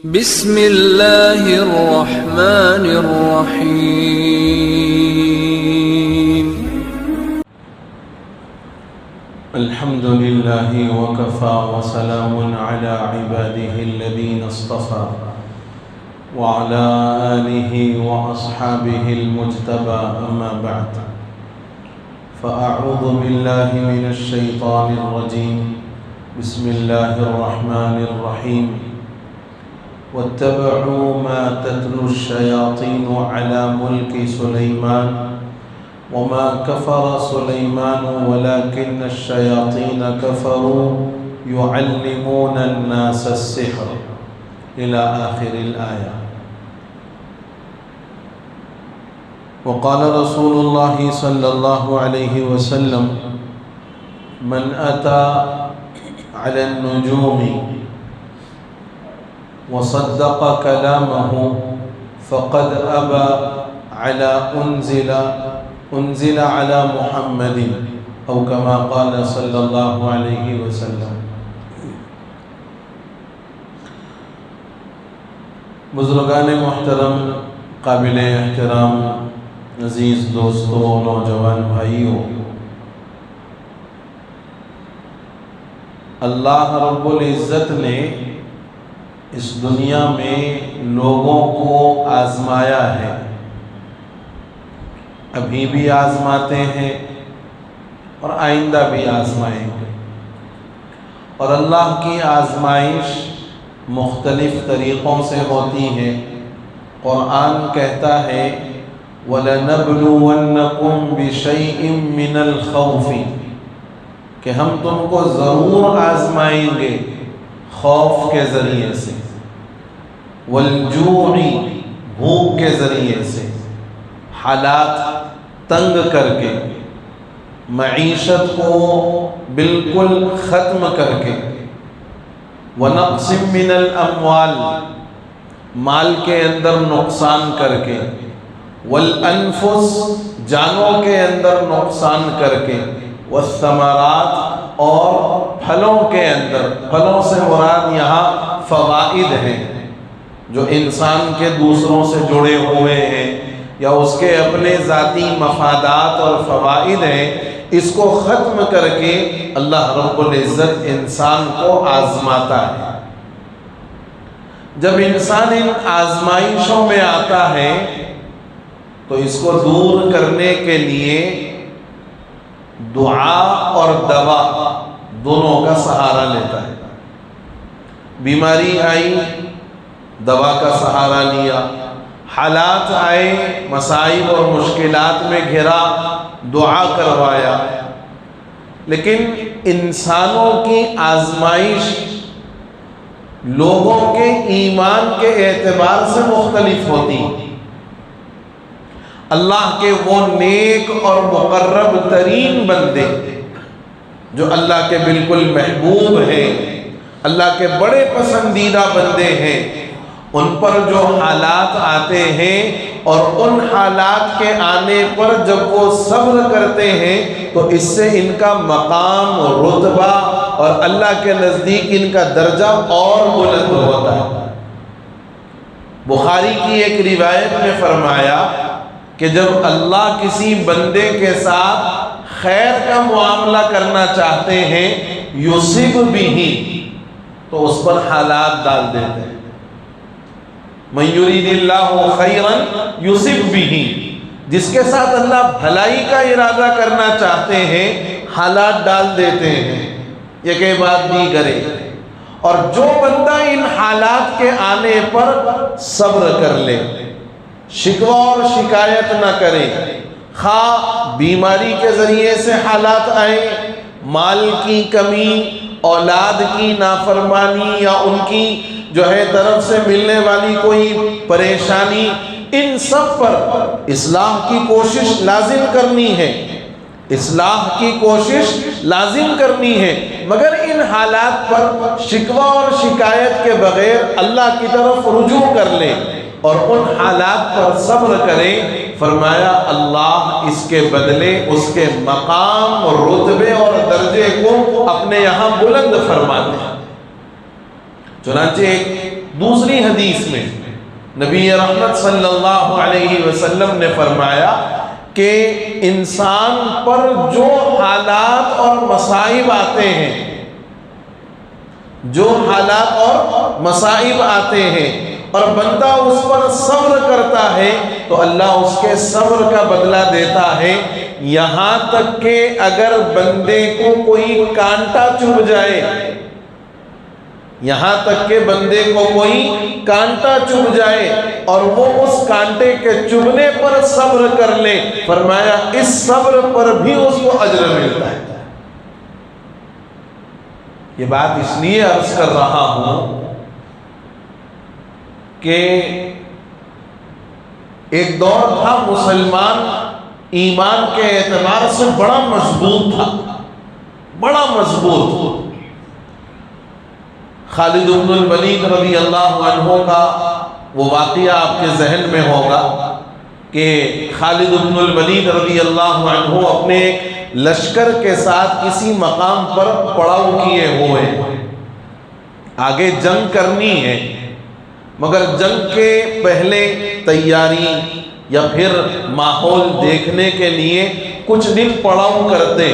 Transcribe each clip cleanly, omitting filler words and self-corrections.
بسم اللہ الرحمن الرحیم الحمد للہ وکفى وسلام علی عباده الذین اصطفى وعلى آلہ واصحابہ المجتبى اما بعد فاعوذ باللہ من الشیطان الرجیم بسم اللہ الرحمن الرحیم واتبعوا ما تتلو الشياطين على ملك سليمان وما كفر سليمان ولكن الشياطين كفروا يعلمون الناس السحر إلى آخر الآية. وقال رسول الله صلى الله عليه وسلم من أتى على النجوم وصدق كلامه فقد أبى على أنزل على محمد أو كما قال صلى الله عليه وسلم. بزرگان محترم، قابل احترام، عزیز دوستوں، نوجوان بھائیوں، اللہ رب العزت نے اس دنیا میں لوگوں کو آزمایا ہے، ابھی بھی آزماتے ہیں اور آئندہ بھی آزمائیں گے، اور اللہ کی آزمائش مختلف طریقوں سے ہوتی ہے. قرآن کہتا ہے وَلَنَبْلُوَنَّكُمْ بِشَيْءٍ مِّنَ الْخَوْفِ کہ ہم تم کو ضرور آزمائیں گے خوف کے ذریعے سے، والجوع بھوک کے ذریعے سے، حالات تنگ کر کے، معیشت کو بالکل ختم کر کے، ونقص من الاموال مال کے اندر نقصان کر کے، والانفس جانوں کے اندر نقصان کر کے، والثمرات اور پھلوں کے اندر، پھلوں سے مراد یہاں فوائد ہیں جو انسان کے دوسروں سے جڑے ہوئے ہیں یا اس کے اپنے ذاتی مفادات اور فوائد ہیں، اس کو ختم کر کے اللہ رب العزت انسان کو آزماتا ہے. جب انسان ان آزمائشوں میں آتا ہے تو اس کو دور کرنے کے لیے دعا اور دوا دونوں کا سہارا لیتا ہے. بیماری آئی، دوا کا سہارا لیا، حالات آئے، مصائب اور مشکلات میں گھرا، دعا کروایا. لیکن انسانوں کی آزمائش لوگوں کے ایمان کے اعتبار سے مختلف ہوتی. اللہ کے وہ نیک اور مقرب ترین بندے جو اللہ کے بالکل محبوب ہیں، اللہ کے بڑے پسندیدہ بندے ہیں، ان پر جو حالات آتے ہیں اور ان حالات کے آنے پر جب وہ صبر کرتے ہیں تو اس سے ان کا مقام، رتبہ اور اللہ کے نزدیک ان کا درجہ اور بلند ہوتا ہے. بخاری کی ایک روایت میں فرمایا کہ جب اللہ کسی بندے کے ساتھ خیر کا معاملہ کرنا چاہتے ہیں یصب بھی تو اس پر حالات ڈال دیتے ہیں. من یرید اللہ خیرا یصب بھی، جس کے ساتھ اللہ بھلائی کا ارادہ کرنا چاہتے ہیں حالات ڈال دیتے ہیں یہ کہ بات نہیں کرے. اور جو بندہ ان حالات کے آنے پر صبر کر لے، شکوہ اور شکایت نہ کرے، خواہ بیماری کے ذریعے سے حالات آئیں، مال کی کمی، اولاد کی نافرمانی یا ان کی جو ہے طرف سے ملنے والی کوئی پریشانی، ان سب پر اصلاح کی کوشش لازم کرنی ہے، اصلاح کی کوشش لازم کرنی ہے، مگر ان حالات پر شکوہ اور شکایت کے بغیر اللہ کی طرف رجوع کر لیں اور ان حالات پر صبر کریں. فرمایا اللہ اس کے بدلے اس کے مقام اور رتبے اور درجے کو اپنے یہاں بلند فرماتے ہیں. چنانچہ ایک دوسری حدیث میں نبی رحمت صلی اللہ علیہ وسلم نے فرمایا کہ انسان پر جو حالات اور مصائب آتے ہیں، جو حالات اور مصائب آتے ہیں اور بندہ اس پر صبر کرتا ہے تو اللہ اس کے صبر کا بدلہ دیتا ہے، یہاں تک کہ اگر بندے کو کوئی کانٹا چبھ جائے، یہاں تک کہ بندے کو کوئی کانٹا چبھ جائے اور وہ اس کانٹے کے چبھنے پر صبر کر لے، فرمایا اس صبر پر بھی اس کو اجر ملتا ہے۔ یہ بات اس لیے عرض کر رہا ہوں کہ ایک دور تھا مسلمان ایمان کے اعتبار سے بڑا مضبوط تھا، بڑا مضبوط۔ خالد بن الولید رضی اللہ عنہ کا وہ واقعہ آپ کے ذہن میں ہوگا کہ خالد بن الولید رضی اللہ عنہ اپنے ایک لشکر کے ساتھ کسی مقام پر پڑاؤ کیے ہوئے، آگے جنگ کرنی ہے، مگر جنگ کے پہلے تیاری یا پھر ماحول دیکھنے کے لیے کچھ دن پڑاؤ کرتے۔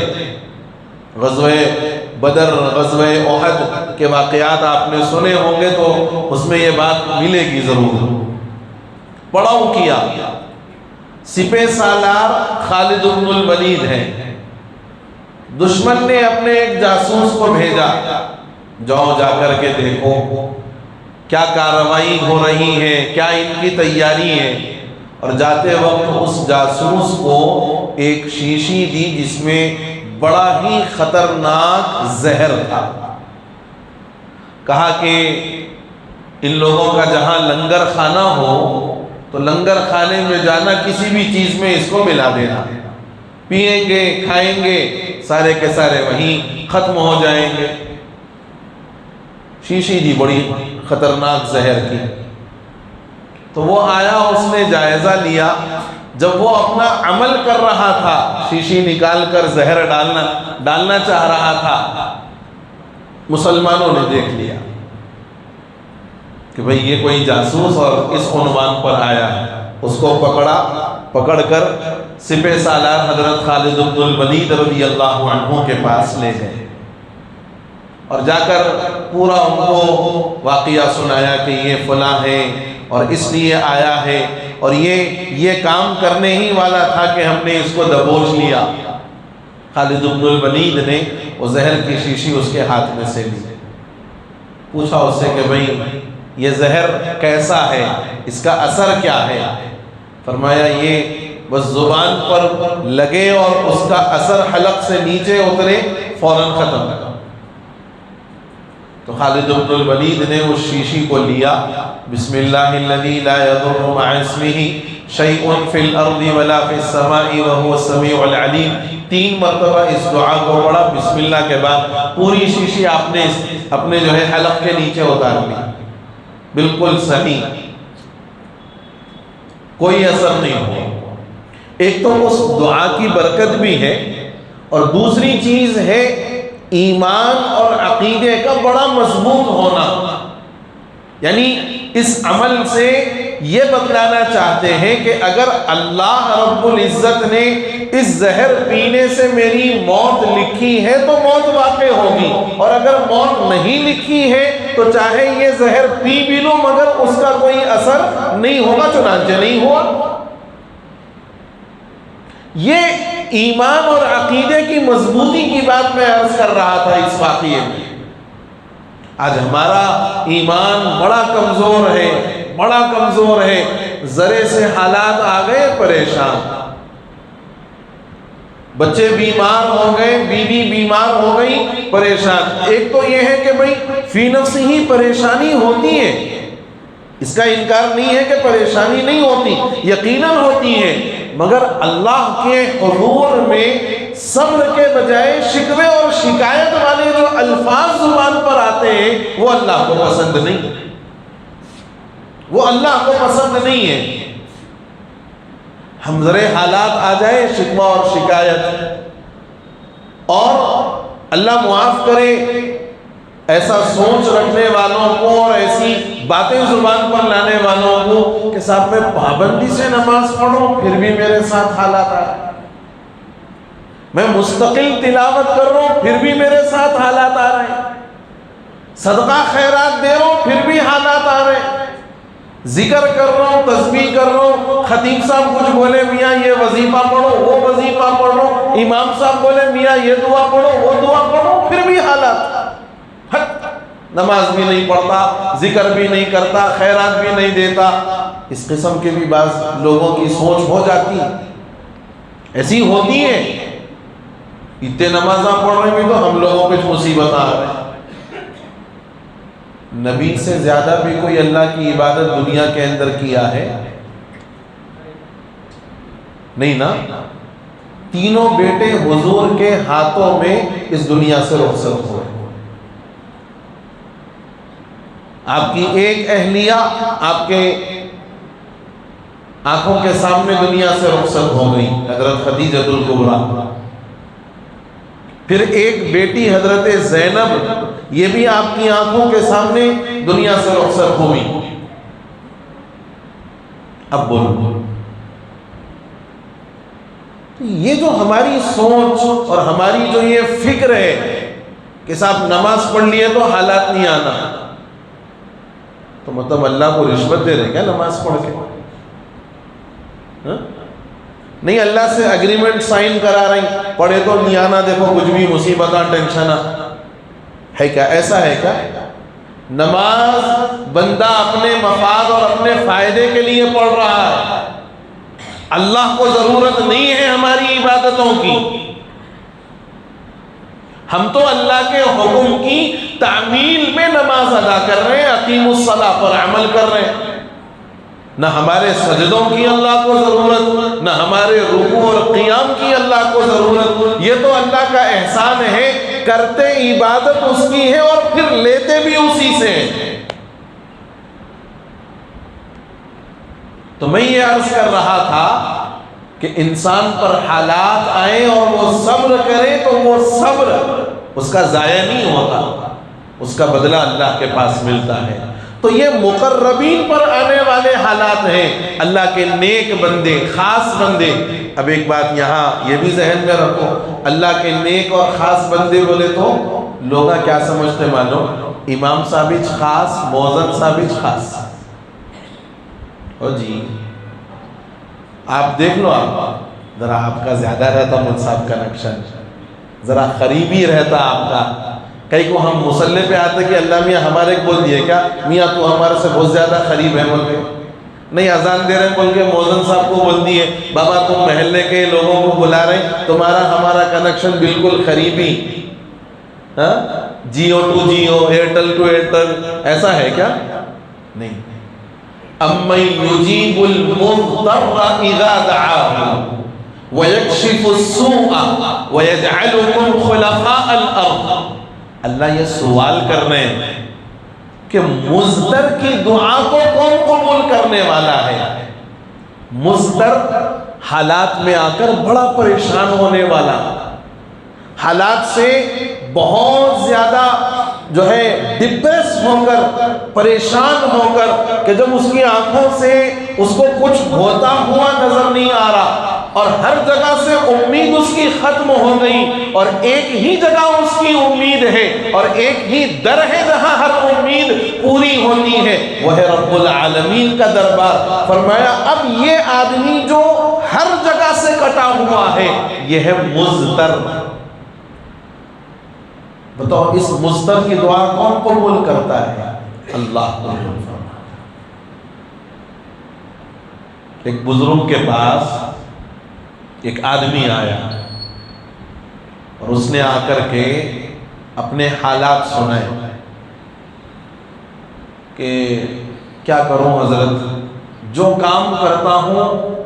غزوہ بدر، غزوہ احد کے واقعات آپ نے سنے ہوں گے تو اس میں یہ بات ملے گی ضرور۔ پڑاؤ کیا، سپہ سالار خالد بن الولید ہے، دشمن نے اپنے ایک جاسوس کو بھیجا، جاؤ جا کر کے دیکھو کیا کارروائی ہو رہی ہے، کیا ان کی تیاری ہے۔ اور جاتے وقت اس جاسوس کو ایک شیشی دی جس میں بڑا ہی خطرناک زہر تھا۔ کہا کہ ان لوگوں کا جہاں لنگر خانہ ہو تو لنگر خانے میں جانا، کسی بھی چیز میں اس کو ملا دینا، پئیں گے کھائیں گے سارے کے سارے وہیں ختم ہو جائیں گے۔ شیشی دی بڑی خطرناک زہر کی، تو وہ آیا، اس نے جائزہ لیا، جب وہ اپنا عمل کر رہا تھا، شیشی نکال کر زہر ڈالنا چاہ رہا تھا، مسلمانوں نے دیکھ لیا کہ بھئی یہ کوئی جاسوس اور اس عنوان پر آیا ہے۔ اس کو پکڑ کر سپہ سالار حضرت خالد بن الولید رضی اللہ عنہ کے پاس لے گئے اور جا کر پورا ان کو واقعہ سنایا کہ یہ فلاں ہے اور اس لیے آیا ہے اور یہ کام کرنے ہی والا تھا کہ ہم نے اس کو دبوچ لیا۔ خالد بن الولید نے وہ زہر کی شیشی اس کے ہاتھ میں سے لی، پوچھا اس سے کہ بھئی یہ زہر کیسا ہے، اس کا اثر کیا ہے؟ فرمایا یہ بس زبان پر لگے اور اس کا اثر حلق سے نیچے اترے فوراً ختم۔ تو خالد بن الولید نے اس شیشی کو لیا، بسم اللہ الذی لا یضر مع اسمہ شیء فی الارض ولا فی السماء وهو السمیع العلیم، 3 مرتبہ اس دعا کو پڑھا، بسم اللہ کے بعد پوری شیشی آپ نے اپنے جو ہے حلق کے نیچے اتار لی، بالکل صحیح، کوئی اثر نہیں ہوا۔ ایک تو اس دعا کی برکت بھی ہے اور دوسری چیز ہے ایمان اور عقیدے کا بڑا مضبوط ہونا۔ یعنی اس عمل سے یہ بتلانا چاہتے ہیں کہ اگر اللہ رب العزت نے اس زہر پینے سے میری موت لکھی ہے تو موت واقع ہوگی، اور اگر موت نہیں لکھی ہے تو چاہے یہ زہر پی بھی لوں مگر اس کا کوئی اثر نہیں ہوگا، چنانچہ نہیں ہوا۔ یہ ایمان اور عقیدے کی مضبوطی کی بات میں عرض کر رہا تھا اس واقعے میں۔ آج ہمارا ایمان بڑا کمزور ہے، بڑا کمزور ہے، ذرے سے حالات آ گئے پریشان، بچے بیمار ہو گئے، بیوی بیمار ہو گئی، پریشان۔ ایک تو یہ ہے کہ بھئی فی نفس ہی پریشانی ہوتی ہے، اس کا انکار نہیں ہے کہ پریشانی نہیں ہوتی، یقیناً ہوتی ہے، مگر اللہ کے حضور میں صبر کے بجائے شکوے اور شکایت والے جو الفاظ زبان پر آتے ہیں وہ اللہ کو پسند نہیں، وہ اللہ کو پسند نہیں ہے۔ ہم ذرے حالات آ جائے شکوہ اور شکایت، اور اللہ معاف کرے ایسا سوچ رکھنے والوں کو اور ایسی باتیں زبان پر لانے والوں کو کہ صاحب میں پابندی سے نماز پڑھوں پھر بھی میرے ساتھ حالات آ رہے ہیں، میں مستقل تلاوت کر رہا ہوں پھر بھی میرے ساتھ حالات آ رہے ہیں، صدقہ خیرات دے رہا ہوں پھر بھی حالات آ رہے ہیں، ذکر کر رہا ہوں، تسبیح کر رہا ہوں، خطیب صاحب کچھ بولے میاں یہ وظیفہ پڑھو وہ وظیفہ پڑھو، امام صاحب بولے میاں یہ دعا پڑھو وہ دعا پڑھو، پھر بھی حالات، نماز بھی نہیں پڑھتا، ذکر بھی نہیں کرتا، خیرات بھی نہیں دیتا۔ اس قسم کے بھی بعض لوگوں کی سوچ ہو جاتی ہے، ایسی ہوتی ہے، اتنے نمازاں پڑھ رہے بھی تو ہم لوگوں پہ مصیبت آ رہے ہیں۔ نبی سے زیادہ بھی کوئی اللہ کی عبادت دنیا کے اندر کیا ہے؟ نہیں نا؟ تینوں بیٹے حضور کے ہاتھوں میں اس دنیا سے رخصت ہوئے، آپ کی ایک اہلیہ آپ کے آنکھوں کے سامنے دنیا سے رخصت ہو گئی، حضرت خدیجہ الکبریٰ، پھر ایک بیٹی حضرت زینب، یہ بھی آپ کی آنکھوں کے سامنے دنیا سے رخصت ہوئی۔ اب بولو، یہ جو ہماری سوچ اور ہماری جو یہ فکر ہے کہ صاحب نماز پڑھ لیے تو حالات نہیں آنا، تو مطلب اللہ کو رشوت دے رہے کیا نماز پڑھ کے؟ نہیں، اللہ سے اگریمنٹ سائن کرا رہے ہیں، پڑھے تو نہیں آنا، دیکھو کچھ بھی مصیبتاں ٹینشن ہے کیا؟ ایسا ہے کیا؟ نماز بندہ اپنے مفاد اور اپنے فائدے کے لیے پڑھ رہا ہے، اللہ کو ضرورت نہیں ہے ہماری عبادتوں کی، ہم تو اللہ کے حکم کی تعمیل میں نماز ادا کر رہے ہیں، اقیم الصلاۃ پر عمل کر رہے ہیں، نہ ہمارے سجدوں کی اللہ کو ضرورت، نہ ہمارے رکوع اور قیام کی اللہ کو ضرورت، یہ تو اللہ کا احسان ہے، کرتے عبادت اس کی ہے اور پھر لیتے بھی اسی سے۔ تو میں یہ عرض کر رہا تھا کہ انسان پر حالات آئیں اور وہ صبر کرے تو وہ صبر اس کا ضائع نہیں ہوتا، اس کا بدلہ اللہ کے پاس ملتا ہے۔ تو یہ مقربین پر آنے والے حالات ہیں، اللہ کے نیک بندے، خاص بندے۔ اب ایک بات یہاں یہ بھی ذہن میں رکھو، اللہ کے نیک اور خاص بندے بولے تو لوگ کیا سمجھتے معلوم؟ امام صاحب خاص، موذن صاحب خاص، جی آپ دیکھ لو، آپ ذرا آپ کا زیادہ رہتا منصاب کنیکشن، ذرا قریبی رہتا آپ کا، کئی کو ہم مصلی پہ آتے کہ اللہ میاں ہمارے کو بول دیے کیا میاں تو ہمارے سے بہت زیادہ قریب ہے بول کے، نہیں اذان دے رہے بول کے موذن صاحب کو بول دیے بابا تم محلے کے لوگوں کو بلا رہے تمہارا ہمارا کنیکشن بالکل قریبی، ہاں جیو ٹو جیو، ایئرٹیل ٹو ایئرٹیل، ایسا ہے کیا؟ نہیں۔ اَمَّن يُجِيبُ الْمُضْطَرَّ إِذَا دَعَاهُ وَيَكْشِفُ السُّوءَ وَيَجْعَلُكُمْ خُلَفَاءَ الْأَرْضِ۔ اللہ یہ سوال کر رہے ہیں کہ مضطر کی دعا کو کون قبول کرنے والا ہے؟ مضطر حالات میں آ کر بڑا پریشان ہونے والا، حالات سے بہت زیادہ جو ہے ڈپریس ہو کر، پریشان ہو کر، کہ جب اس کی آنکھوں سے اس کو کچھ ہوتا ہوا نظر نہیں آ رہا اور ہر جگہ سے امید اس کی ختم ہو گئی اور ایک ہی جگہ اس کی امید ہے اور ایک ہی در ہے جہاں ہر امید پوری ہوتی ہے، وہ ہے رب العالمین کا دربار۔ فرمایا اب یہ آدمی جو ہر جگہ سے کٹا ہوا ہے یہ ہے مضطر، بتاؤ اس مضطر کی دعا کون قبول کرتا ہے؟ اللہ قبول فرماتا۔ ایک بزرگ کے پاس ایک آدمی آیا اور اس نے آ کر کے اپنے حالات سنائے کہ کیا کروں حضرت، جو کام کرتا ہوں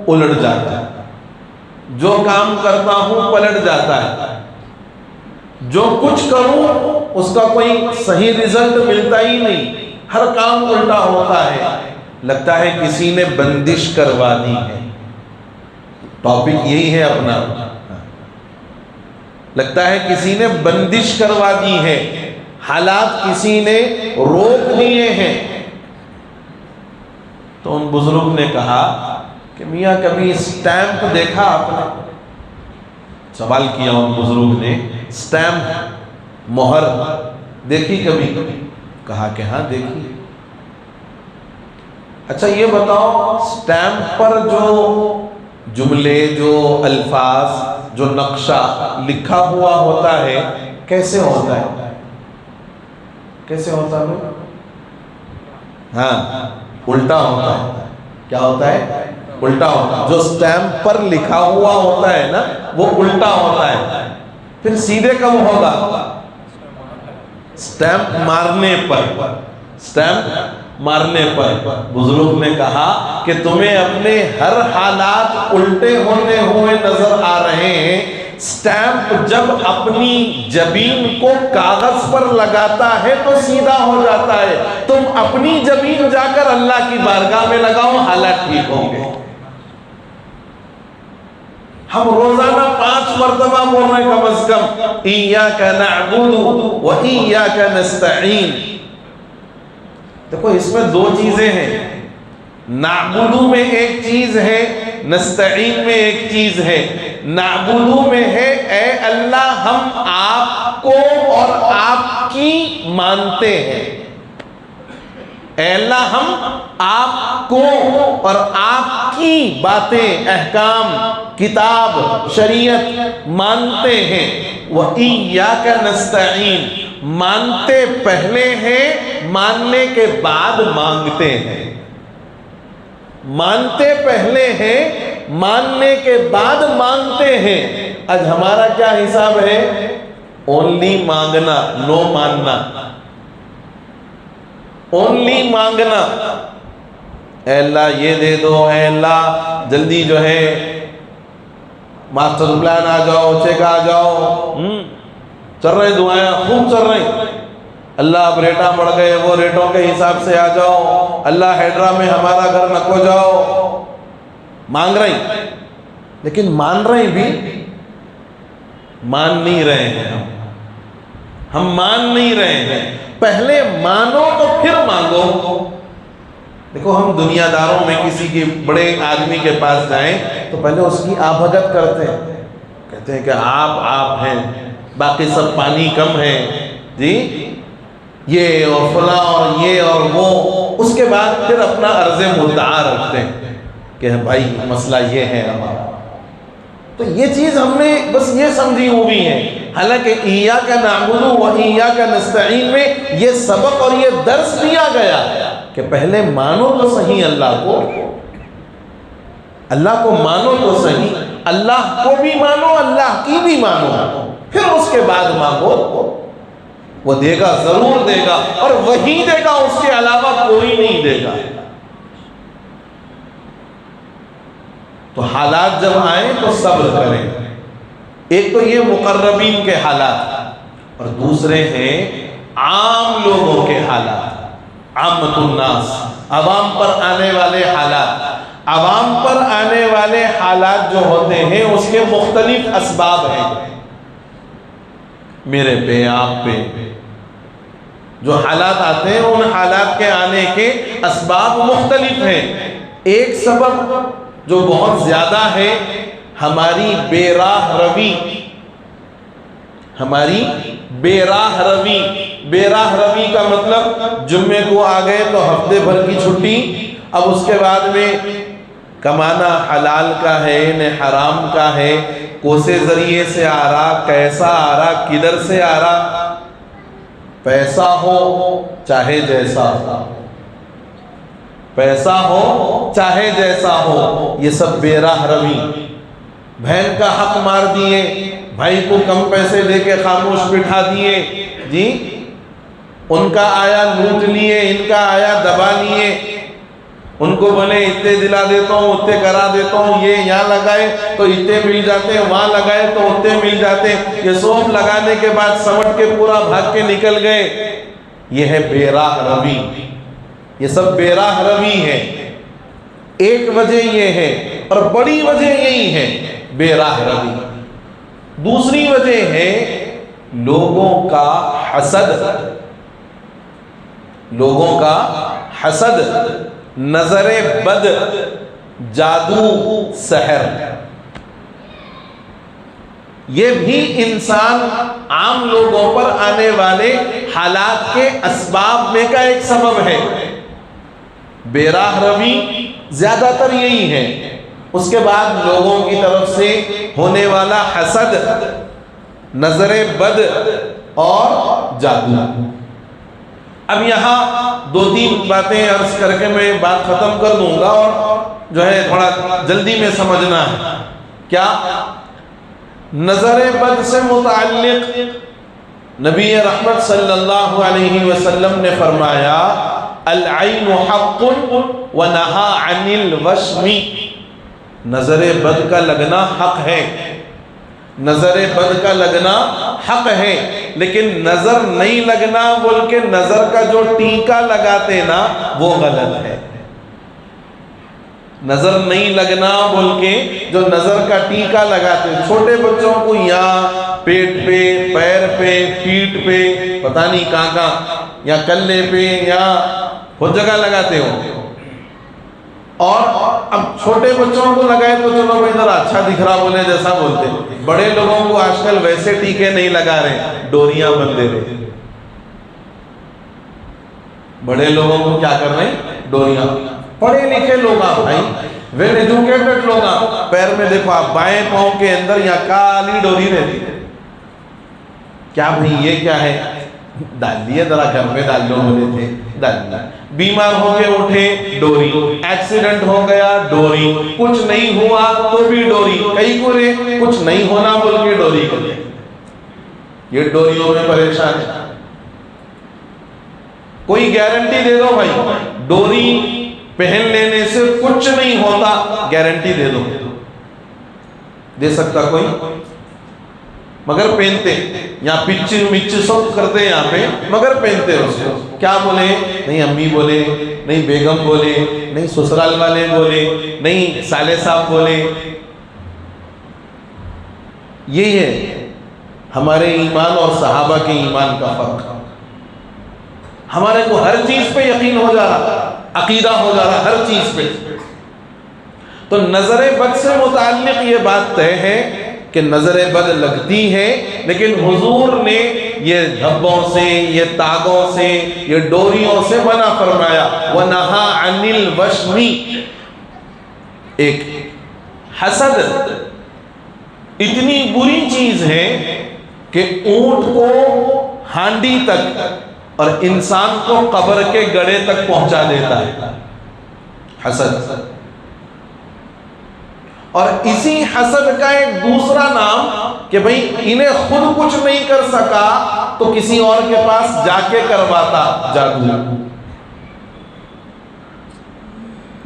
الٹ جاتا ہے، جو کام کرتا ہوں پلٹ جاتا ہے، جو کچھ کروں اس کا کوئی صحیح رزلٹ ملتا ہی نہیں، ہر کام الٹا ہوتا ہے، لگتا ہے کسی نے بندش کروا دی ہے۔ ٹاپک یہی ہے اپنا، لگتا ہے کسی نے بندش کروا دی ہے، حالات کسی نے روک دیے ہیں۔ تو ان بزرگ نے کہا کہ میاں کبھی اسٹیمپ دیکھا آپ نے؟ سوال کیا ان بزرگ نے، اسٹیمپ، مہر دیکھی کبھی؟ کہا کہ ہاں دیکھی۔ اچھا یہ بتاؤ، اسٹیمپ پر جو جملے، جو الفاظ، جو نقشہ لکھا ہوا ہوتا ہے کیسے ہوتا ہے؟ کیسے ہوتا ہے؟ ہاں الٹا ہوتا ہے۔ کیا ہوتا ہے؟ الٹا ہوتا ہے۔ جو اسٹیمپ پر لکھا ہوا ہوتا ہے نا وہ الٹا ہوتا ہے۔ پھر سیدھے کب ہوگا؟ اسٹیمپ مارنے پر، اسٹیمپ مارنے پر۔ بزرگ نے کہا کہ تمہیں اپنے ہر حالات الٹے ہوتے ہوئے نظر آ رہے ہیں۔ اسٹیمپ جب اپنی جبین کو کاغذ پر لگاتا ہے تو سیدھا ہو جاتا ہے۔ تم اپنی جبین جا کر اللہ کی بارگاہ میں لگاؤ، حالات ٹھیک ہوں گے۔ ہم روزانہ 5 مرتبہ بول رہے ہیں کم از کم، ایاک نعبد و ایاک نستعین۔ دیکھو اس میں 2 چیزیں ہیں، نعبدو میں ایک چیز ہے، نستعین میں ایک چیز ہے۔ نعبدو میں ہے اے اللہ ہم آپ کو اور آپ کی مانتے ہیں، اے اللہ ہم آپ کو اور آپ کی باتیں، احکام، کتاب، شریعت مانتے ہیں۔ وَإِيَّاكَ نَسْتَعِينُ، مانتے پہلے ہیں، ماننے کے بعد مانگتے ہیں۔ مانتے پہلے ہیں، ماننے کے بعد مانگتے ہیں۔ آج ہمارا کیا حساب ہے؟ اونلی مانگنا، نو ماننا۔ اونلی مانگنا، اے اللہ یہ دے دو، اے اللہ جلدی جو ہے ماسٹر پلان آ جاؤ، چیک آ جاؤ۔ چل رہے دعائیں خوب چل رہی، اللہ اب ریٹاں بڑھ گئے، وہ ریٹوں کے حساب سے آ جاؤ، اللہ ہیڈرا میں ہمارا گھر نہ کھو جاؤ۔ مانگ رہی، لیکن مان رہے بھی مان نہیں رہے ہیں۔ ہم مان نہیں رہے ہیں۔ پہلے مانو تو پھر مانگو۔ دیکھو ہم دنیا داروں میں کسی کے بڑے آدمی کے پاس جائیں تو پہلے اس کی آبھگت کرتے ہیں، کہتے ہیں کہ آپ ہیں، باقی سب پانی کم ہے جی، یہ اور فلاں اور یہ اور وہ۔ اس کے بعد پھر اپنا عرض مدعا رکھتے ہیں کہ بھائی مسئلہ یہ ہے ہمارا۔ تو یہ چیز ہم نے بس یہ سمجھی ہوئی ہے، حالانکہ ایاک نعبد و ایاک نستعین میں یہ سبق اور یہ درس دیا گیا کہ پہلے مانو تو صحیح اللہ کو مانو تو صحیح، اللہ کو بھی مانو، اللہ کی بھی مانو، پھر اس کے بعد مانگو۔ وہ دے گا، ضرور دے گا، اور وہی دے گا، اس کے علاوہ کوئی نہیں دے گا۔ تو حالات جب آئیں تو صبر کریں۔ ایک تو یہ مقربین کے حالات، اور دوسرے ہیں عام لوگوں کے حالات، عامۃ الناس، عوام پر آنے والے حالات۔ عوام پر آنے والے حالات جو ہوتے ہیں اس کے مختلف اسباب ہیں، میرے پہ، آپ پہ جو حالات آتے ہیں ان حالات کے آنے کے اسباب مختلف ہیں۔ ایک سبب جو بہت زیادہ ہے، ہماری بے راہ روی، ہماری بے راہ روی۔ بے راہ روی کا مطلب جمعے کو آ گئے تو ہفتے بھر کی چھٹی، اب اس کے بعد میں کمانا حلال کا ہے نہ حرام کا ہے، کوسے ذریعے سے آ رہا، کیسا آ رہا، کدھر سے آ رہا، پیسہ ہو چاہے جیسا ہو، پیسہ ہو چاہے جیسا ہو، یہ سب بے راہ روی۔ بہن کا حق مار دیے، بھائی کو کم پیسے دے کے خاموش بٹھا دیے جی، ان کا آیا لوٹ لیے، ان کا آیا دبا لیے، ان کو بولے اتنے دلا دیتا ہوں، اتنے کرا دیتا ہوں، یہ یہاں لگائے تو اتنے مل جاتے ہیں، وہاں لگائے تو اتنے مل جاتے ہیں، یہ سوپ لگانے کے بعد سمٹ کے پورا بھاگ کے نکل گئے۔ یہ ہے بے راہ روی، یہ سب بے راہ روی ہے۔ ایک وجہ یہ ہے، اور بڑی وجہ یہی ہے بے راہ روی۔ دوسری وجہ ہے لوگوں کا حسد، لوگوں کا حسد، نظر بد، جادو، سحر، یہ بھی انسان عام لوگوں پر آنے والے حالات کے اسباب میں کا ایک سبب ہے۔ بے راہ روی زیادہ تر یہی ہے، اس کے بعد لوگوں کی طرف سے ہونے والا حسد، نظر بد اور جادو۔ اب یہاں دو تین باتیں عرض کر کے میں بات ختم کر دوں گا، اور جو ہے تھوڑا جلدی میں سمجھنا ہے۔ کیا؟ نظر بد سے متعلق نبی رحمت صلی اللہ علیہ وسلم نے فرمایا العین حق ونہا عن الوشم، نظر بد کا لگنا حق ہے، نظر بد کا لگنا حق ہے، لیکن نظر نہیں لگنا بول کے نظر کا جو ٹیکا لگاتے نا وہ غلط ہے۔ نظر نہیں لگنا بول کے جو نظر کا ٹیکا لگاتے، چھوٹے بچوں کو یہاں پیٹ پہ، پیر پہ، پیٹھ پہ، پتہ نہیں کہاں کہاں، یا کلے پہ، یا بہت جگہ لگاتے ہو، اور اب چھوٹے بچوں کو لگائے تو چلو بھائی ذرا اچھا دکھ رہا بولے جیسا بولتے، بڑے لوگوں کو آج کل ویسے ٹیکے نہیں لگا رہے، ڈوریاں بندے رہے، بڑے لوگوں کو کیا کر رہے ہیں؟ ڈوریاں۔ پڑھے لکھے لوگ بھائی، ویل ایجوکیٹڈ لوگ، پیر میں دیکھو آپ بائیں پاؤں کے اندر یا کالی ڈوری رہتی، کیا بھائی یہ کیا ہے؟ ڈال دیے، ذرا گھر میں ڈال لو بولے تھے، ڈال دیا۔ بیمار ہو کے اٹھے ڈوری، ایکسیڈنٹ ہو گیا ڈوری، کچھ نہیں ہوا تو بھی ڈوری، کئی گورے کچھ نہیں ہونا بول کے ڈوری کرتے، یہ ڈوریوں میں پریشان ہے۔ کوئی گارنٹی دے دو بھائی ڈوری پہن لینے سے کچھ نہیں ہوتا، گارنٹی دے دو، دے سکتا کوئی؟ مگر پہنتے، یہاں پچ مچ سب کرتے یہاں پہ، مگر پہنتے اس کو۔ کیا بولے؟ نہیں امی بولے، نہیں بیگم بولے، نہیں سسرال والے بولے، نہیں سالے صاحب بولے۔ یہی ہے ہمارے ایمان اور صحابہ کے ایمان کا فرق۔ ہمارے کو ہر چیز پہ یقین ہو جا رہا، عقیدہ ہو جا رہا ہر چیز پہ۔ تو نظر بد سے متعلق یہ بات طے ہے کہ نظر بد لگتی ہے، لیکن حضور نے یہ دھبوں سے، یہ تاگوں سے، یہ ڈوریوں سے منع فرمایا۔ وَنَهَا عَنِ الْوَشْمِ۔ ایک حسد اتنی بری چیز ہے کہ اونٹ کو ہانڈی تک اور انسان کو قبر کے گڑھے تک پہنچا دیتا ہے، حسد۔ اور اسی حسد کا ایک دوسرا نام کہ بھئی انہیں خود کچھ نہیں کر سکا تو کسی اور کے پاس جا کے کرواتا، جادو۔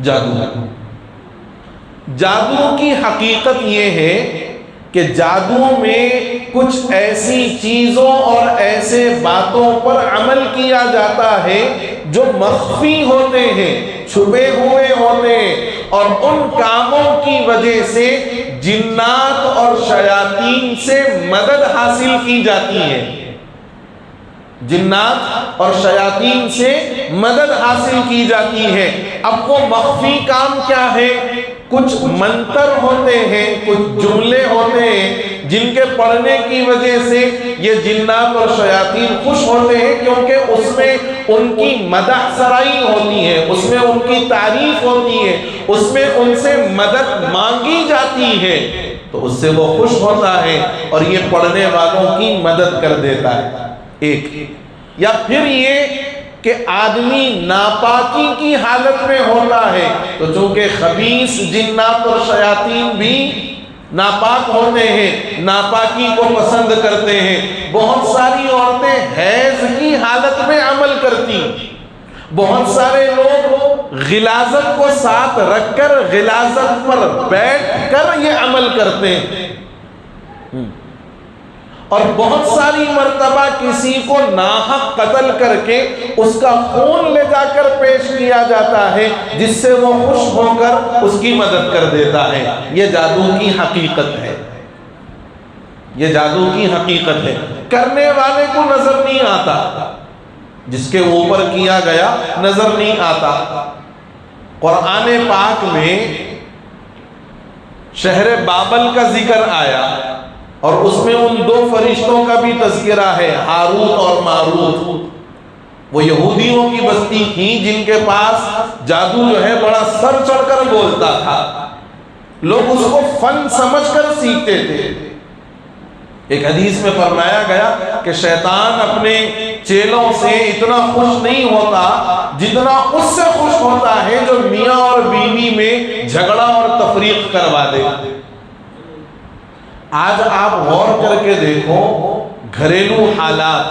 جادو، جادو کی حقیقت یہ ہے کہ جادو میں کچھ ایسی چیزوں اور ایسے باتوں پر عمل کیا جاتا ہے جو مخفی ہوتے ہیں، چھپے ہوئے ہوتے ہیں، اور ان کاموں کی وجہ سے جنات اور شیاطین سے مدد حاصل کی جاتی ہے، جنات اور شیاطین سے مدد حاصل کی جاتی ہے۔ اب وہ مخفی کام کیا ہے؟ کچھ منتر ہوتے ہیں، کچھ جملے ہوتے ہیں جن کے پڑھنے کی وجہ سے یہ جنات اور شیاطین خوش ہوتے ہیں، کیونکہ اس میں ان کی مدح سرائی ہوتی ہے، اس میں ان کی تعریف ہوتی ہے، اس میں ان سے مدد مانگی جاتی ہے، تو اس سے وہ خوش ہوتا ہے اور یہ پڑھنے والوں کی مدد کر دیتا ہے۔ ایک یا پھر یہ کہ آدمی ناپاکی کی حالت میں ہوتا ہے، تو چونکہ خبیث جنات اور شیاطین بھی ناپاک ہوتے ہیں، ناپاکی کو پسند کرتے ہیں۔ بہت ساری عورتیں حیض کی حالت میں عمل کرتی، بہت سارے لوگ غلاظت کو ساتھ رکھ کر غلاظت پر بیٹھ کر یہ عمل کرتے ہیں، اور بہت ساری مرتبہ کسی کو ناحق قتل کر کے اس کا خون لے جا کر پیش کیا جاتا ہے، جس سے وہ خوش ہو کر اس کی مدد کر دیتا ہے۔ یہ جادو کی حقیقت ہے، یہ جادو کی حقیقت ہے۔ کرنے والے کو نظر نہیں آتا، جس کے اوپر کیا گیا نظر نہیں آتا۔ قرآن پاک میں شہر بابل کا ذکر آیا اور اس میں ان دو فرشتوں کا بھی تذکرہ ہے، ہاروت اور ماروت۔ وہ یہودیوں کی بستی تھی جن کے پاس جادو جو ہے بڑا سر چڑھ کر بولتا تھا، لوگ اس کو فن سمجھ کر سیکھتے تھے۔ ایک حدیث میں فرمایا گیا کہ شیطان اپنے چیلوں سے اتنا خوش نہیں ہوتا جتنا اس سے خوش ہوتا ہے جو میاں اور بیوی میں جھگڑا اور تفریق کروا دے۔ آج آپ غور کر کے دیکھو، گھریلو حالات،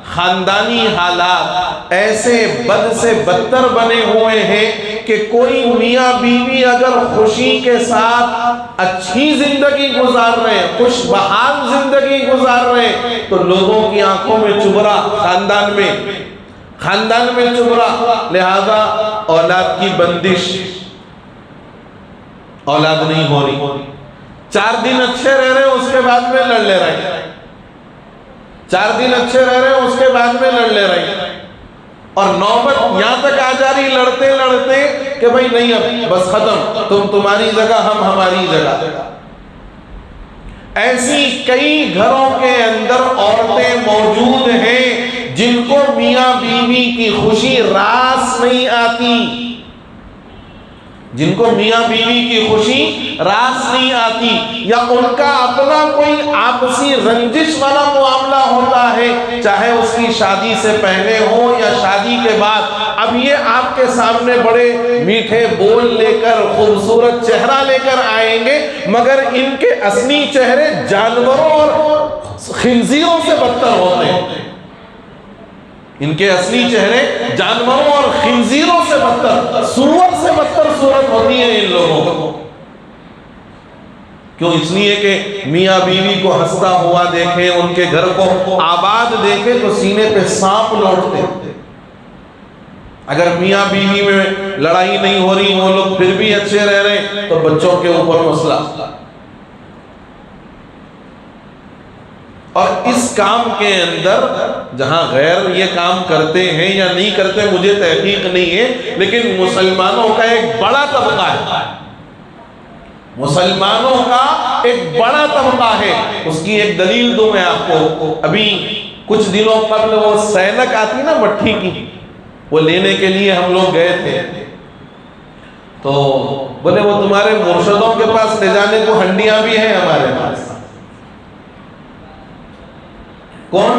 خاندانی حالات ایسے بد سے بدتر بنے ہوئے ہیں کہ کوئی میاں بیوی اگر خوشی کے ساتھ اچھی زندگی گزار رہے ہیں، خوش بحال زندگی گزار رہے ہیں، تو لوگوں کی آنکھوں میں چبھرا، خاندان میں چبھرا، لہذا اولاد کی بندش، اولاد نہیں ہو رہی۔ 4 دن اچھے رہ رہے ہیں، اس کے بعد میں لڑ لے رہے ہیں، 4 دن اچھے رہ رہے ہیں، اس کے بعد میں لڑ لے رہے ہیں، اور نوبت یہاں تک آ جا رہی لڑتے لڑتے کہ بھائی نہیں اب بس ختم، تم تمہاری جگہ ہم ہماری جگہ۔ ایسی کئی گھروں کے اندر عورتیں موجود ہیں جن کو میاں بیوی کی خوشی راس نہیں آتی، جن کو میاں بیوی کی خوشی راس نہیں آتی، یا ان کا اپنا کوئی آپسی رنجش والا معاملہ ہوتا ہے، چاہے اس کی شادی سے پہلے ہو یا شادی کے بعد۔ اب یہ آپ کے سامنے بڑے میٹھے بول لے کر، خوبصورت چہرہ لے کر آئیں گے، مگر ان کے اصلی چہرے جانوروں اور خنزیروں سے بدتر ہوتے ہیں۔ ان کے اصلی چہرے جانوروں اور خنزیروں سے بدتر، سور سے بدتر صورت ہوتی ہے ان لوگوں کو۔ کیوں؟ اس لیے کہ میاں بیوی کو ہنستا ہوا دیکھیں، ان کے گھر کو آباد دیکھیں تو سینے پہ سانپ لوٹتے۔ اگر میاں بیوی میں لڑائی نہیں ہو رہی، وہ لوگ پھر بھی اچھے رہ رہے ہیں، تو بچوں کے اوپر مسئلہ۔ اور اس کام کے اندر جہاں غیر یہ کام کرتے ہیں یا نہیں کرتے مجھے تحقیق نہیں ہے، لیکن مسلمانوں کا ایک بڑا طبقہ ہے، مسلمانوں کا ایک بڑا طبقہ ہے۔ اس کی ایک دلیل دوں میں آپ کو۔ ابھی کچھ دنوں قبل وہ سینک آتی نا مٹھی کی، وہ لینے کے لیے ہم لوگ گئے تھے، تو بولے وہ تمہارے مرشدوں کے پاس لے جانے کو ہنڈیاں بھی ہیں ہمارے پاس۔ کون؟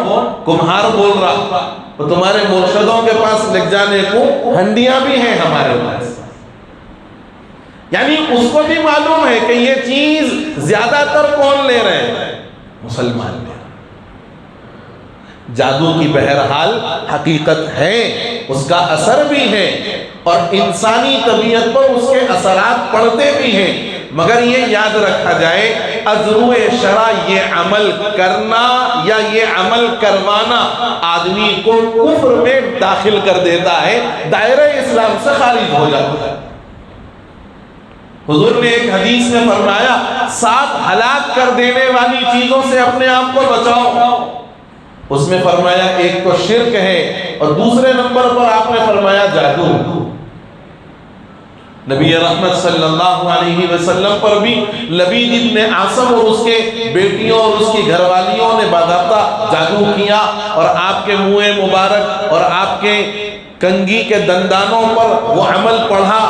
کمہار بول رہا، وہ تمہارے مرشدوں کے پاس لے جانے کو ہنڈیاں بھی ہیں ہمارے پاس۔ یعنی اس کو بھی معلوم ہے کہ یہ چیز زیادہ تر کون لے رہے ہیں؟ مسلمان لے رہے ہیں۔ جادو کی بہرحال حقیقت ہے، اس کا اثر بھی ہے، اور انسانی طبیعت پر اس کے اثرات پڑتے بھی ہیں، مگر یہ یاد رکھا جائے ازرو شرع یہ عمل کرنا یا یہ عمل کروانا آدمی کو کفر میں داخل کر دیتا ہے، دائرہ اسلام سے خارج ہو جاتا ہے۔ حضور نے ایک حدیث میں فرمایا 7 ہلاک کر دینے والی چیزوں سے اپنے آپ کو بچاؤ۔ اس میں فرمایا ایک تو شرک ہے، اور دوسرے نمبر پر آپ نے فرمایا جادو۔ نبی رحمت صلی اللہ علیہ وسلم پر بھی لبید ابن عاصم اور اس کے بیٹیوں اور اس کی گھر والیوں نے باضابطہ جادو کیا، اور آپ کے منہ مبارک اور آپ کے کنگھی کے دندانوں پر وہ عمل پڑھا،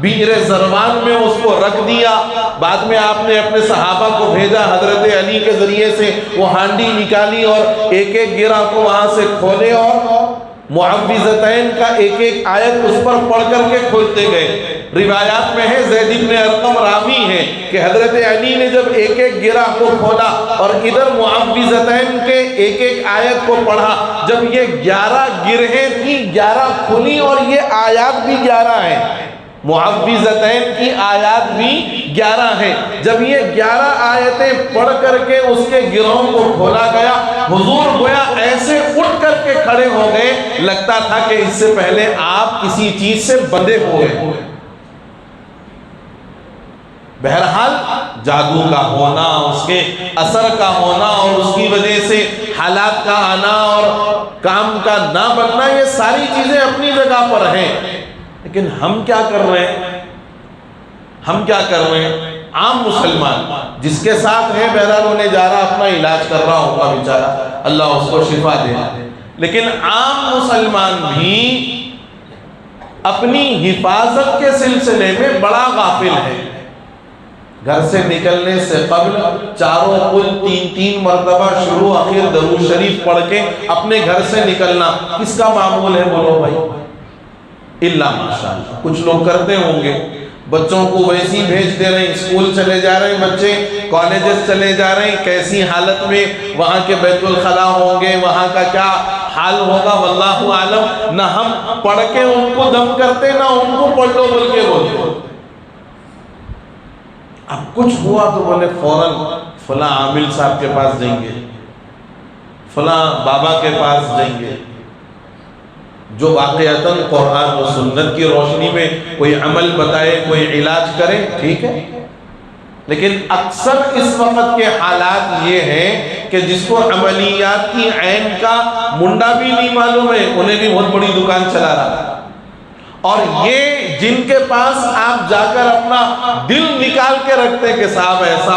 بئر زروان میں اس کو رکھ دیا۔ بعد میں آپ نے اپنے صحابہ کو بھیجا، حضرت علی کے ذریعے سے وہ ہانڈی نکالی اور ایک ایک گرہ کو وہاں سے کھولے، اور معوذتین کا ایک ایک آیت اس پر پڑھ کر کے کھولتے گئے۔ روایات میں ہے زید بن ارقم راوی ہے کہ حضرت علی نے جب ایک ایک گرہ کو کھولا اور ادھر معوذتین کے ایک ایک آیت کو پڑھا، جب یہ 11 گرہیں تھی، 11 کھلی، اور یہ آیات بھی 11 ہیں، معوذتین کی آیات بھی 11 ہیں۔ جب یہ 11 آیتیں پڑھ کر کے اس کے گرہوں کو کھولا گیا، حضور گویا ایسے اٹھ کر کے کھڑے ہو گئے، لگتا تھا کہ اس سے پہلے آپ کسی چیز سے بندھے ہوئے۔ بہرحال جادو کا ہونا، اس کے اثر کا ہونا، اور اس کی وجہ سے حالات کا آنا اور کام کا نہ بننا، یہ ساری چیزیں اپنی جگہ پر ہیں، لیکن ہم کیا کر رہے ہیں؟ ہم کیا کر رہے ہیں؟ عام مسلمان جس کے ساتھ ہے بہرحال انہیں جا رہا اپنا علاج کر رہا ہوگا بیچارہ، اللہ اس کو شفا دے، لیکن عام مسلمان بھی اپنی حفاظت کے سلسلے میں بڑا غافل ہے۔ گھر سے نکلنے سے قبل چاروں کل 3 مرتبہ شروع آخر درود شریف پڑھ کے اپنے گھر سے نکلنا کس کا معمول ہے بولو بھائی؟ الا ماشاءاللہ کچھ لوگ کرتے ہوں گے، بچوں کو ویسی بھیج دے رہے ہیں، اسکول چلے جا رہے ہیں بچے، کالجز چلے جا رہے ہیں، کیسی حالت میں وہاں کے بیت الخلا ہوں گے، وہاں کا کیا حال ہوگا واللہ عالم، نہ ہم پڑھ کے ان کو دم کرتے نہ ان کو پڑھ لو بول کے بولتے۔ اب کچھ ہوا تو بولے فوراً فلاں عامل صاحب کے پاس جائیں گے، فلاں بابا کے پاس جائیں گے، جو واقعتاً قرآن و سنت کی روشنی میں کوئی عمل بتائے، کوئی علاج کرے، ٹھیک ہے۔ لیکن اکثر اس وقت کے حالات یہ ہیں کہ جس کو عملیات کی عین کا منڈا بھی نہیں معلوم ہے، انہیں بھی بہت بڑی دکان چلا رہا ہے، اور یہ جن کے پاس آپ جا کر اپنا دل نکال کے رکھتے کہ صاحب ایسا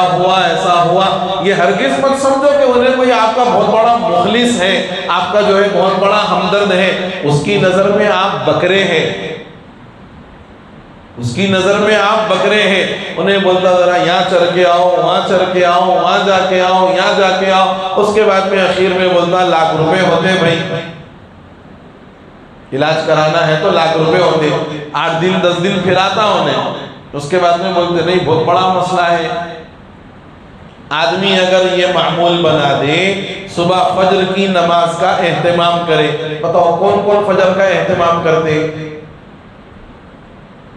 ہوا، یہ ہرگز مت سمجھو کہ انہیں کوئی آپ کا بہت بڑا مخلص ہے، آپ کا جو ہے بہت بڑا ہمدرد ہے، اس کی نظر میں آپ بکرے ہیں، اس کی نظر میں آپ بکرے ہیں۔ انہیں بولتا ذرا یہاں چر کے آؤ، وہاں چر کے آؤ، وہاں جا کے آؤ، یہاں جا کے آؤ، اس کے بعد میں اخیر میں بولتا لاکھ روپے ہوتے بھائی، علاج کرانا ہے تو لاکھ روپے ہوتے، 8 دن 10 دن پھراتا انہیں، اس کے بعد میں بولتے نہیں بہت بڑا مسئلہ ہے۔ آدمی اگر یہ معمول بنا دے صبح فجر کی نماز کا اہتمام کرے، بتاؤ کون کون فجر کا اہتمام کرتے؟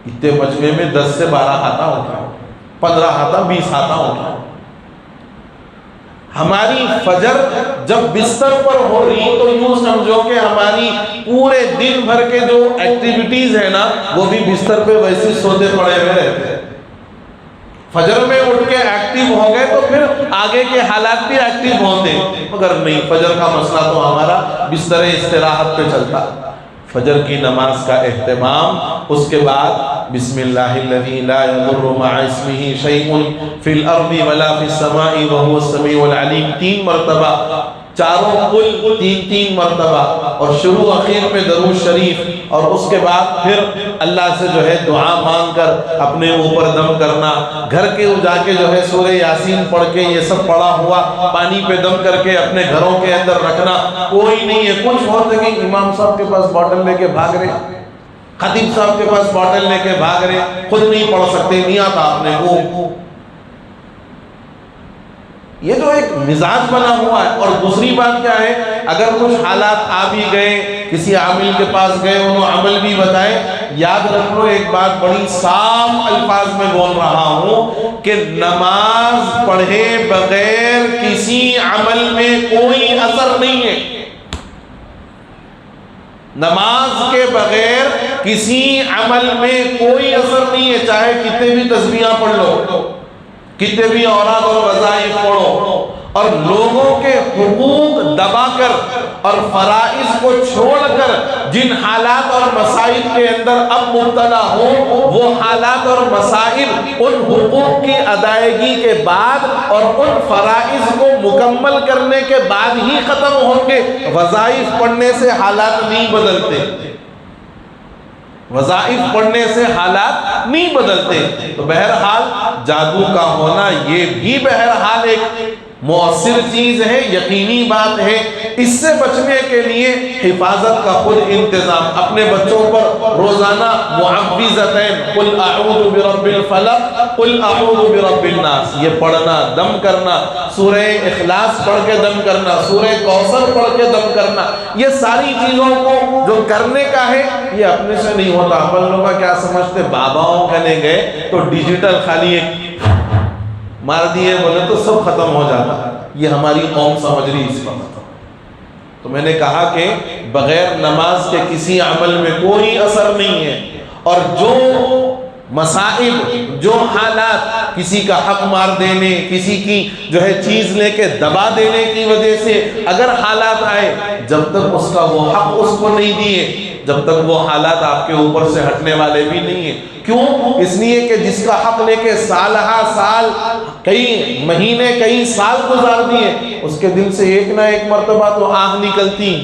اتنے مجمع میں 10 سے 12 ہاتھا ہوتا، 15 ہاتھا 20 ہاتھا ہوتا۔ ہماری فجر جب بستر پر ہو رہی تو یوں سمجھو کہ ہماری پورے دن بھر کے جو ایکٹیویٹیز ہیں نا وہ بھی بستر پہ ویسے سوتے پڑے ہوئے رہتے ہیں۔ فجر میں اٹھ کے ایکٹیو ہو گئے تو پھر آگے کے حالات بھی ایکٹیو ہوتے، مگر نہیں، فجر کا مسئلہ تو ہمارا بستر استراحت پہ چلتا۔ فجر کی نماز کا اہتمام، اس کے بعد بسم اللہ الذی لا یضر مع اسمہ شیء فی الارض ولا فی السماء وهو السمیع العلیم 3 مرتبہ، چاروں کل 3 مرتبہ، اور شروع اخیر میں درود شریف، اور اس کے بعد پھر اللہ سے جو ہے دعا مانگ کر اپنے اوپر دم کرنا، گھر کے جا کے جو ہے سورہ یاسین پڑھ کے یہ سب پڑا ہوا پانی پہ دم کر کے اپنے گھروں کے اندر رکھنا۔ کوئی نہیں ہے، کچھ ہوتے کہ امام صاحب کے پاس باٹل لے کے بھاگ رہے، خطیب صاحب کے پاس باٹل لے کے بھاگ رہے، خود نہیں پڑھ سکتے، نہیں آتا آپ نے وہ، یہ جو ایک مزاج بنا ہوا ہے۔ اور دوسری بات کیا ہے، اگر کچھ حالات آ بھی گئے، کسی عامل کے پاس گئے، انہوں عمل بھی بتائے، یاد رکھ لو ایک بات بڑی صاف الفاظ میں بول رہا ہوں کہ نماز پڑھے بغیر کسی عمل میں کوئی اثر نہیں ہے، نماز کے بغیر کسی عمل میں کوئی اثر نہیں ہے، چاہے کتنے بھی تسبیحاں پڑھ لو، کتنے بھی اوراد اور وظائف پڑھو، اور لوگوں کے حقوق دبا کر اور فرائض کو چھوڑ کر جن حالات اور مسائل کے اندر اب مبتلا ہو، وہ حالات اور مسائل ان حقوق کی ادائیگی کے بعد اور ان فرائض کو مکمل کرنے کے بعد ہی ختم ہوں گے۔ وظائف پڑھنے سے حالات نہیں بدلتے، وظائف پڑھنے سے حالات نہیں بدلتے۔ تو بہرحال جادو کا ہونا یہ بھی بہرحال ایک مؤثر چیز ہے، یقینی بات ہے۔ اس سے بچنے کے لیے حفاظت کا خود انتظام، اپنے بچوں پر روزانہ معوذتین، قل اعوذ برب الفلق، قل اعوذ برب الناس، یہ پڑھنا، دم کرنا، سورہ اخلاص پڑھ کے دم کرنا، سورہ کوثر پڑھ کے دم کرنا، یہ ساری چیزوں کو جو کرنے کا ہے یہ اپنے سے نہیں ہوتا۔ اپن لوگ کیا سمجھتے، باباؤں کہنے گئے تو ڈیجیٹل خالی ایک مار دیے بولے تو سب ختم ہو جاتا، یہ ہماری قوم سمجھ رہی اس وقت۔ تو میں نے کہا کہ بغیر نماز کے کسی عمل میں کوئی اثر نہیں ہے، اور جو مصائب، جو حالات کسی کا حق مار دینے، کسی کی جو ہے چیز لے کے دبا دینے کی وجہ سے اگر حالات آئے، جب تک اس کا وہ حق اس کو نہیں دیے، جب تک وہ حالات آپ کے اوپر سے ہٹنے والے بھی نہیں ہیں۔ کیوں؟ اس لیے کہ جس کا حق لے کے سال کئی مہینے کئی سال گزار دیے، اس کے دل سے ایک نہ ایک مرتبہ تو آہ نکلتی،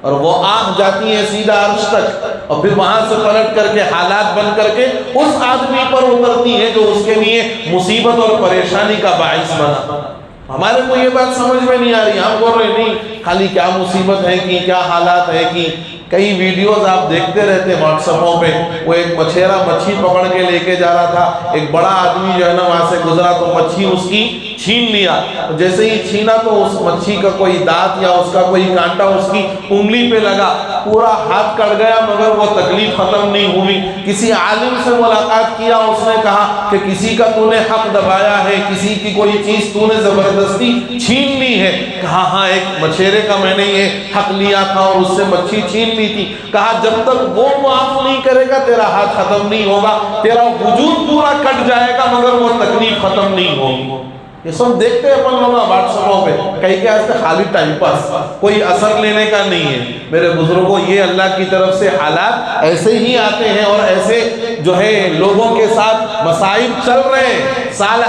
اور وہ آہ جاتی ہے سیدھا عرش تک، اور پھر وہاں سے پلٹ کر کے حالات بن کر کے اس آدمی پر اترتی ہے جو اس کے لیے مصیبت اور پریشانی کا باعث بنا۔ ہمارے کو یہ بات سمجھ میں نہیں آ رہی، ہم بول رہے نہیں خالی کیا مصیبت ہے کہ کیا حالات ہے کہ کئی ویڈیوز آپ دیکھتے رہتے واٹس ایپوں پہ، وہ ایک مچھیرا مچھی پکڑ کے لے کے جا رہا تھا، ایک بڑا آدمی جو ہے نا وہاں سے گزرا تو مچھی اس کی چھین لیا، جیسے ہی چھینا تو اس مچھی کا کوئی دانت یا اس کا کوئی کانٹا اس کی انگلی پہ لگا، پورا ہاتھ کٹ گیا مگر وہ تکلیف ختم نہیں ہوئی۔ کسی عالم سے ملاقات کیا، اس نے کہا کہ کسی کا تو نے حق دبایا ہے، کسی کی کوئی چیز تو نے زبردستی چھین لی ہے۔ کہا ہاں ایک مچھیرے کا میں نے یہ حق لیا تھا اور اس سے مچھی چھین لی تھی۔ کہا جب تک وہ معاف نہیں کرے گا تیرا ہاتھ ختم نہیں ہوگا، تیرا وجود پورا کٹ جائے گا مگر وہ تکلیف ختم نہیں ہوگی۔ یہ سب دیکھتے ہیں اپن لوگ واٹس ایپوں پہ، کئی کیا اس خالی ٹائم پاس، کوئی اثر لینے کا نہیں ہے۔ میرے بزرگوں، یہ اللہ کی طرف سے حالات ایسے ہی آتے ہیں اور ایسے جو ہے لوگوں کے ساتھ مصائب چل رہے ہیں، سال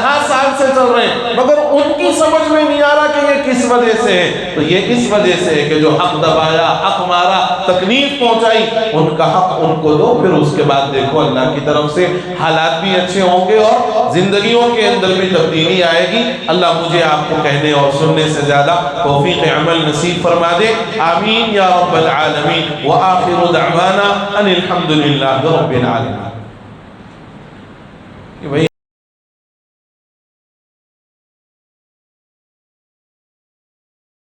سے چل رہے ہیں، مگر ان کی سمجھ میں نہیں آ رہا کہ یہ کس وجہ سے ہے۔ تو یہ اس وجہ سے ہے کہ جو حق دبایا، حق مارا، تکلیف پہنچائی، ان کا حق ان کو دو، پھر اس کے بعد دیکھو اللہ کی طرف سے حالات بھی اچھے ہوں گے اور زندگیوں کے اندر بھی تبدیلی آئے گی۔ اللہ مجھے آپ کو کہنے اور سننے سے زیادہ توفیق عمل نصیب فرما دے، آمین یا رب العالمین، وآخر دعوانا ان الحمدللہ رب العالمین۔